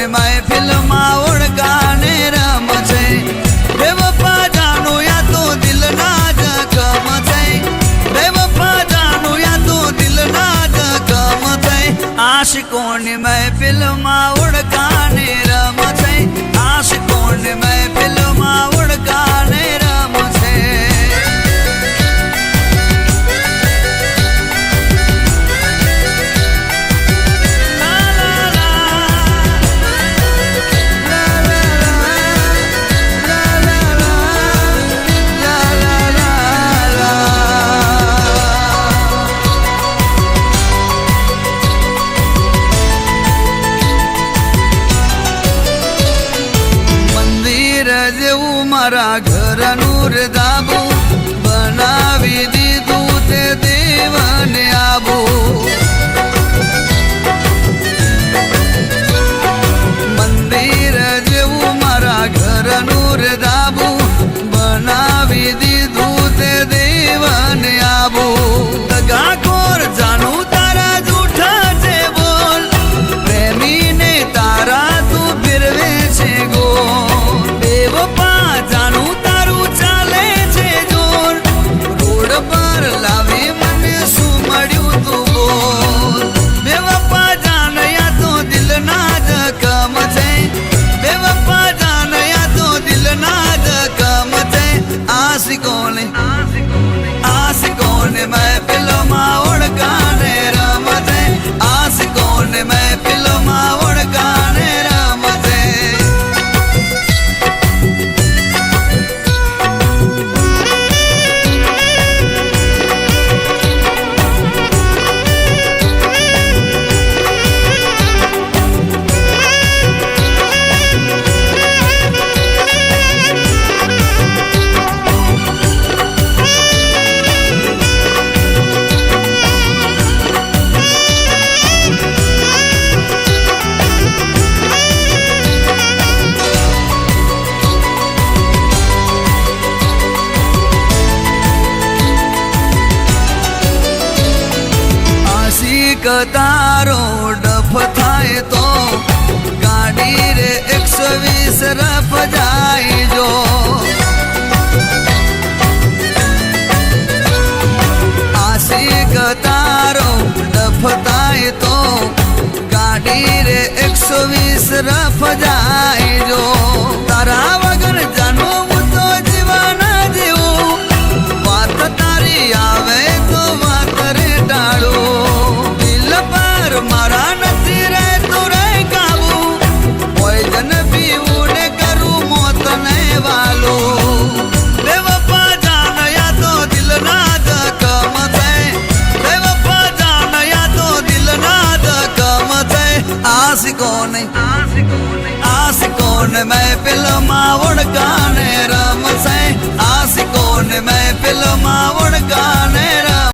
ને મહેફિલ માં ઓળખાને રમ છે બેવફા જાણો યા તો દિલ ના જખમ છે બેવફા જાણો યા તો દિલ ના જખમ છે આશિકોની મહેફિલ માં ઓળખાને રમ છે આશિકોની મહેફિલ માં ઓળખાને રમ છે મારા ઘરનું ધાબુ બનાવી દીધું તે દેવને આબુ મંદિર જેવું મારા ઘરનું ધાબુ બનાવી દીધું તે દેવને આબુ દગાખોર જાણું તારા જૂઠા છે બોલ પ્રેમીને તારા તું ફેરવે છે ગોલ બેવફા જાણું તારું ચાલે છે જોર રોડ પર લાવી મને શું મળ્યું તું બોલ બેવફા જાણ્યા તો દિલ ના જખમ છે બેવફા જાણ્યા તો દિલ ના જખમ છે આશિકોને મહેફિલમાં ઓળખાને રમ છે આશિકોને મહેફિલમાં ઓળખાને રમ છે તારો ડફ થાય તો ગાડી રે 120 રફ જાય જો આશિક તારો ડફ થાય તો ગાડી રે 120 રફ જાય જો તારા વગર જાનો હું તો જીવાના જેવું વાત તારી આવે તો વાત રે ટાળો મારા નથી રહેતો રે કાબુ પોઈઝન પીવું ને કરું મોત ને વાલો બેવફા જાણ્યા તો દિલ ના જખમ છે બેવફા જાણ્યા તો દિલ ના જખમ છે આશિકોને મહેફિલમાં ઓળખાને રમ છે આશિકોને મહેફિલમાં ઓળખા